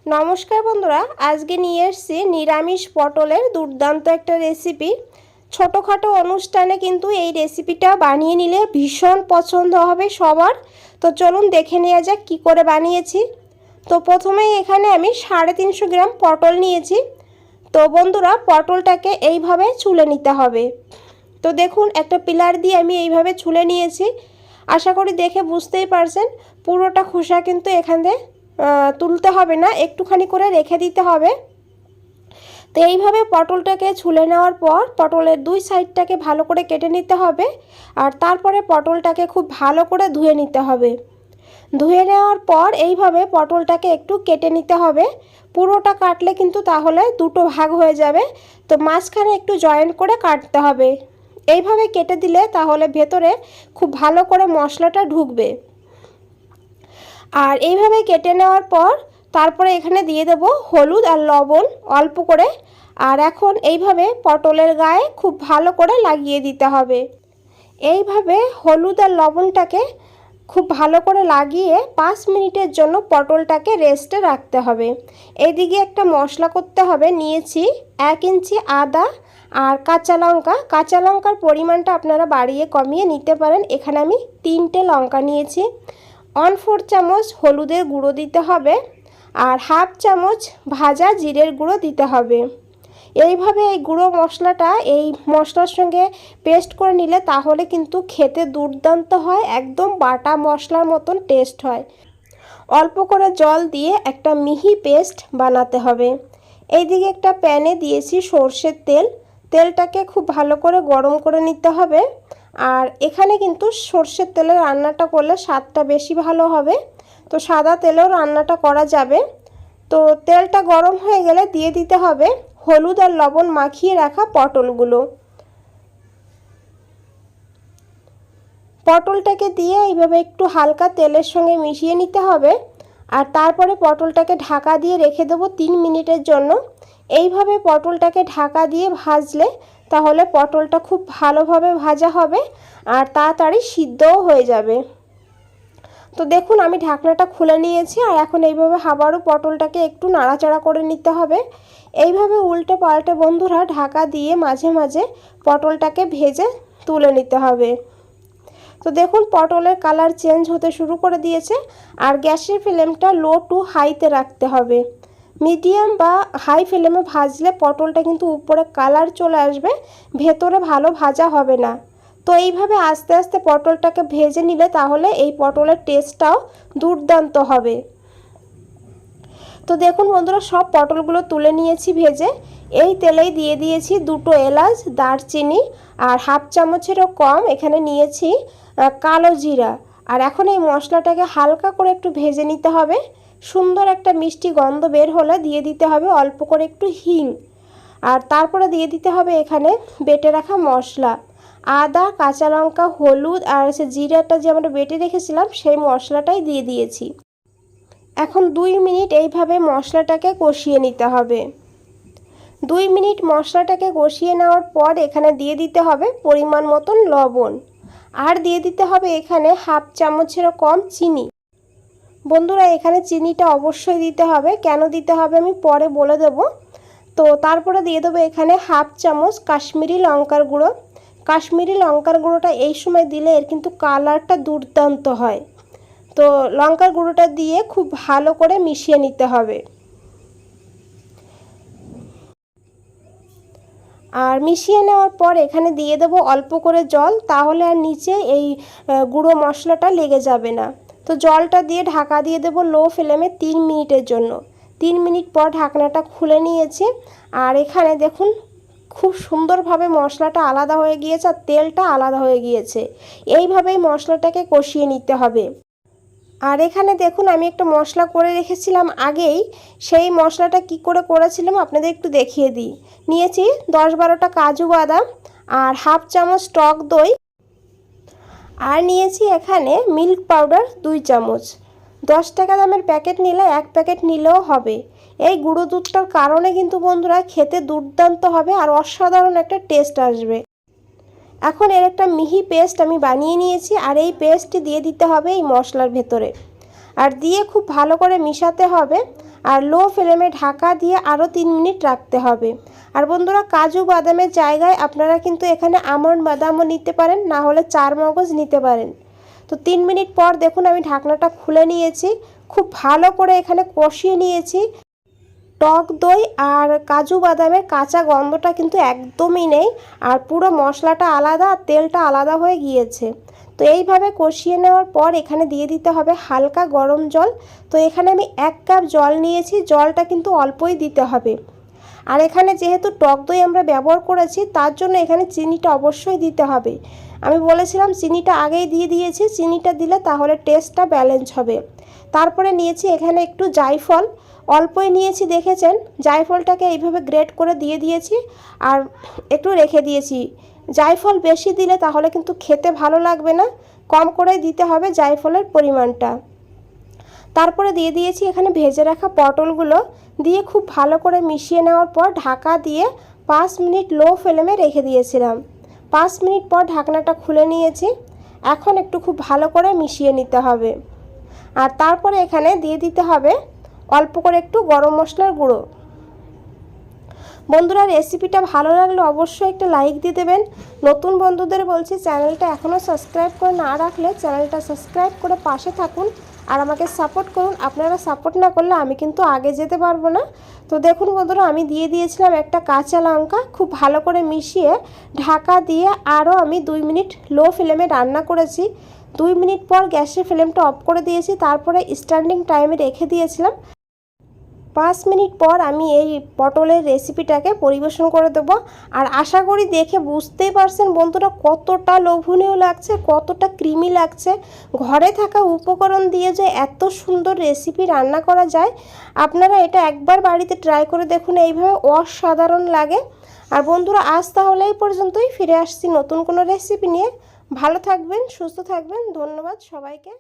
নমস্কার বন্ধুরা, আজকে নিয়ে এসেছি নিরামিষ পটলের দুর্দান্ত একটা রেসিপি। ছোটোখাটো অনুষ্ঠানে কিন্তু এই রেসিপিটা বানিয়ে নিলে ভীষণ পছন্দ হবে সবার। তো চলুন দেখে নেওয়া যাক কী করে বানিয়েছি। তো প্রথমেই এখানে আমি 350 গ্রাম পটল নিয়েছি। তো বন্ধুরা, পটলটাকে এইভাবে ছুলে নিতে হবে। তো দেখুন, একটা পিলার দিয়ে আমি এইভাবে ছুলে নিয়েছি। আশা করি দেখে বুঝতেই পারছেন, পুরোটা খোসা কিন্তু এখানে তুলতে হবে না, একটুখানি করে রেখে দিতে হবে। তো এইভাবে পটলটাকে ছুলে নেওয়ার পর পটলের দুই সাইডটাকে ভালো করে কেটে নিতে হবে। আর তারপরে পটলটাকে খুব ভালো করে ধুয়ে নিতে হবে। ধুয়ে নেওয়ার পর এইভাবে পটলটাকে একটু কেটে নিতে হবে। পুরোটা কাটলে কিন্তু তাহলে দুটো ভাগ হয়ে যাবে, তো মাঝখানে একটু জয়েন্ট করে কাটতে হবে। এইভাবে কেটে দিলে তাহলে ভেতরে খুব ভালো করে মশলাটা ঢুকবে। আর এইভাবে কেটে নেওয়ার পর তারপরে এখানে দিয়ে দেব হলুদ আর লবণ অল্প করে। আর এখন এইভাবে পটলের গায়ে খুব ভালো করে লাগিয়ে দিতে হবে। এইভাবে হলুদ আর লবণটাকে খুব ভালো করে লাগিয়ে 5 মিনিটের জন্য পটলটাকে রেস্টে রাখতে হবে। এইদিকে একটা মশলা করতে হবে। নিয়েছি 1 ইঞ্চি আদা আর কাঁচা লঙ্কার পরিমাণটা আপনারা বাড়িয়ে কমিয়ে নিতে পারেন। এখানে আমি 3টে লঙ্কা নিয়েছি। 1/4 চামচ হলুদের গুঁড়ো দিতে হবে আর 1/2 চামচ ভাজা জিরের গুঁড়ো দিতে হবে। এইভাবে এই গুঁড়ো মশলাটা এই মশলার সঙ্গে পেস্ট করে নিলে তাহলে কিন্তু খেতে দুর্দান্ত হয়, একদম বাটা মশলার মতন টেস্ট হয়। অল্প করে জল দিয়ে একটা মিহি পেস্ট বানাতে হবে। এইদিকে একটা প্যানে দিয়েছি সর্ষের তেল। তেলটাকে খুব ভালো করে গরম করে নিতে হবে। আর এখানে কিন্তু সর্ষের তেলে রান্নাটা করলে স্বাদটা বেশি ভালো হবে। তো সাদা তেলেও রান্নাটা করা যাবে। তো তেলটা গরম হয়ে গেলে দিয়ে দিতে হবে হলুদ আর লবণ মাখিয়ে রাখা পটলগুলো। পটলটাকে দিয়ে এইভাবে একটু হালকা তেলের সঙ্গে মিশিয়ে নিতে হবে। আর তারপরে পটলটাকে ঢাকা দিয়ে রেখে দেবো 3 মিনিটের জন্য। এইভাবে পটলটাকে ঢাকা দিয়ে ভাজলে তাহলে পটলটা খুব ভালোভাবে ভাজা হবে আর তাড়াতাড়ি সিদ্ধও হয়ে যাবে। তো দেখুন, আমি ঢাকনাটা খুলে নিয়েছি। আর এখন এইভাবে আবারও পটলটাকে একটু নাড়াচাড়া করে নিতে হবে। এইভাবে উল্টে পাল্টে বন্ধুরা ঢাকা দিয়ে মাঝে মাঝে পটলটাকে ভেজে তুলে নিতে হবে। তো দেখুন, পটলের কালার চেঞ্জ হতে শুরু করে দিয়েছে। আর গ্যাসের ফ্লেমটা লো টু হাইতে রাখতে হবে। মিডিয়াম বা হাই ফ্লেমে ভাজলে পটলটা কিন্তু উপরে কালার চলে আসবে, ভেতরে ভালো ভাজা হবে না। তো এইভাবে আস্তে আস্তে পটলটাকে ভেজে নিলে তাহলে এই পটলের টেস্টটাও দুর্দান্ত হবে। তো দেখুন বন্ধুরা, সব পটলগুলো তুলে নিয়েছি ভেজে। এই তেলেই দিয়ে দিয়েছি 2টো এলাচ, দারচিনি আর 1/2 চামচেরও কম এখানে নিয়েছি কালো জিরা। আর এখন এই মশলাটাকে হালকা করে একটু ভেজে নিতে হবে। সুন্দর একটা মিষ্টি গন্ধ বের হলে দিয়ে দিতে হবে অল্প করে একটু হিং। আর তারপরে দিয়ে দিতে হবে এখানে বেটে রাখা মশলা, আদা, কাঁচা লঙ্কা, হলুদ আর জিরাটা যে আমরা বেটে রেখেছিলাম সেই মশলাটাই দিয়ে দিয়েছি। এখন 2 মিনিট এইভাবে মশলাটাকে কষিয়ে নিতে হবে। 2 মিনিট মশলাটাকে কষিয়ে নেওয়ার পর এখানে দিয়ে দিতে হবে পরিমাণ মতন লবণ। আর দিয়ে দিতে হবে এখানে 1/2 চামচেরও কম চিনি। বন্ধুরা, এখানে চিনিটা অবশ্যই দিতে হবে। কেন দিতে হবে আমি পরে বলে দেব। তো তারপরে দিয়ে দেবো এখানে 1/2 চামচ কাশ্মীরি লঙ্কার গুঁড়ো। কাশ্মীরি লঙ্কার গুঁড়োটা এই সময় দিলে এর কিন্তু কালারটা দুর্দান্ত হয়। তো লঙ্কার গুঁড়োটা দিয়ে খুব ভালো করে মিশিয়ে নিতে হবে। আর মিশিয়ে নেওয়ার পর এখানে দিয়ে দেবো অল্প করে জল, তাহলে আর নিচে এই গুঁড়ো মশলাটা লেগে যাবে না। তো জলটা দিয়ে ঢাকা দিয়ে দেবো লো ফ্লেমে 3 মিনিটের জন্য। 3 মিনিট পর ঢাকনাটা খুলে নিয়েছি। আর এখানে দেখুন, খুব সুন্দরভাবে মশলাটা আলাদা হয়ে গিয়েছে আর তেলটা আলাদা হয়ে গিয়েছে। এইভাবেই মশলাটাকে কষিয়ে নিতে হবে। আর এখানে দেখুন, আমি একটা মশলা করে রেখেছিলাম আগেই। সেই মশলাটা কি করে করেছিলাম আপনাদের একটু দেখিয়ে দিই। নিয়েছি 10-12টা কাজু বাদাম আর 1/2 চামচ টক দই। আর নিয়েছি এখানে মিল্ক পাউডার 2 চামচ। 10 টাকা দামের প্যাকেট নিলে 1 প্যাকেট নিলেও হবে। এই গুঁড়ো দুধটার কারণে কিন্তু বন্ধুরা খেতে দুর্দান্ত হবে আর অসাধারণ একটা টেস্ট আসবে। এখন এর একটা মিহি পেস্ট আমি বানিয়ে নিয়েছি। আর এই পেস্টটি দিয়ে দিতে হবে এই মশলার ভেতরে। আর দিয়ে খুব ভালো করে মিশাতে হবে। আর লো ফ্লেমে ঢাকা দিয়ে আরও 3 মিনিট রাখতে হবে। আর বন্ধুরা, কাজু বাদামের জায়গায় আপনারা কিন্তু এখানে আমন্ড বাদামও নিতে পারেন, না হলে চারমগজ নিতে পারেন। তো 3 মিনিট পর দেখুন আমি ঢাকনাটা খুলে নিয়েছি, খুব ভালো করে এখানে কষিয়ে নিয়েছি। টক দই আর কাজু বাদামের কাঁচা গন্ধটা কিন্তু একদমই নেই, আর পুরো মশলাটা আলাদা আর তেলটা আলাদা হয়ে গিয়েছে। তো এইভাবে কষিয়ে নেওয়ার পর এখানে দিয়ে দিতে হবে হালকা গরম জল। তো এখানে আমি 1 কাপ জল নিয়েছি, জলটা কিন্তু অল্পই দিতে হবে। আর এখানে যেহেতু টক দই আমরা ব্যবহার করেছি, তার জন্য এখানে চিনিটা অবশ্যই দিতে হবে। আমি বলেছিলাম চিনিটা আগেই দিয়ে দিয়েছি, চিনিটা দিলে তাহলে টেস্টটা ব্যালেন্স হবে। তারপরে নিয়েছি এখানে একটু জায়ফল, অল্পই নিয়েছি দেখেছেন। জায়ফলটাকে এইভাবে গ্রেট করে দিয়ে দিয়েছি আর একটু রেখে দিয়েছি। জায়ফল বেশি দিলে তাহলে কিন্তু খেতে ভালো লাগবে না, কম করেই দিতে হবে জায়ফলের পরিমাণটা। তারপরে দিয়ে দিয়েছি এখানে ভেজে রাখা পটলগুলো, দিয়ে খুব ভালো করে মিশিয়ে নেওয়ার পর ঢাকা দিয়ে 5 মিনিট লো ফ্লেমে রেখে দিয়েছিলাম। 5 মিনিট পর ঢাকনাটা খুলে নিয়েছি। এখন একটু খুব ভালো করে মিশিয়ে নিতে হবে। আর তারপরে এখানে দিয়ে দিতে হবে অল্প করে একটু গরম মশলার গুঁড়ো। বন্ধুরা, রেসিপিটা ভালো লাগলে অবশ্যই একটা লাইক দিয়ে দেবেন। নতুন বন্ধুদের বলছি, চ্যানেলটা এখনও সাবস্ক্রাইব করে না রাখলে চ্যানেলটা সাবস্ক্রাইব করে পাশে থাকুন আর আমাকে সাপোর্ট করুন। আপনারা সাপোর্ট না করলে আমি কিন্তু আগে যেতে পারবো না। তো দেখুন বন্ধুরা, আমি দিয়ে দিয়েছিলাম একটা কাঁচা লঙ্কা, খুব ভালো করে মিশিয়ে ঢাকা দিয়ে আরও আমি 2 মিনিট লো ফ্লেমে রান্না করেছি। 2 মিনিট পর গ্যাসের ফ্লেমটা অফ করে দিয়েছি, তারপরে স্ট্যান্ডিং টাইমে রেখে দিয়েছিলাম। 5 মিনিট পর আমি এই পটলের রেসিপিটাকে পরিবেশন করে দেবো। আর আশা করি দেখে বুঝতেই পারছেন বন্ধুরা কতটা লোভনীয় লাগছে, কতটা ক্রিমি লাগছে। ঘরে থাকা উপকরণ দিয়ে যে এত সুন্দর রেসিপি রান্না করা যায়, আপনারা এটা একবার বাড়িতে ট্রাই করে দেখুন, এইভাবে অসাধারণ লাগে। আর বন্ধুরা, আজ তাহলে এই পর্যন্তই, ফিরে আসছি নতুন কোনো রেসিপি নিয়ে। ভালো থাকবেন, সুস্থ থাকবেন, ধন্যবাদ সবাইকে।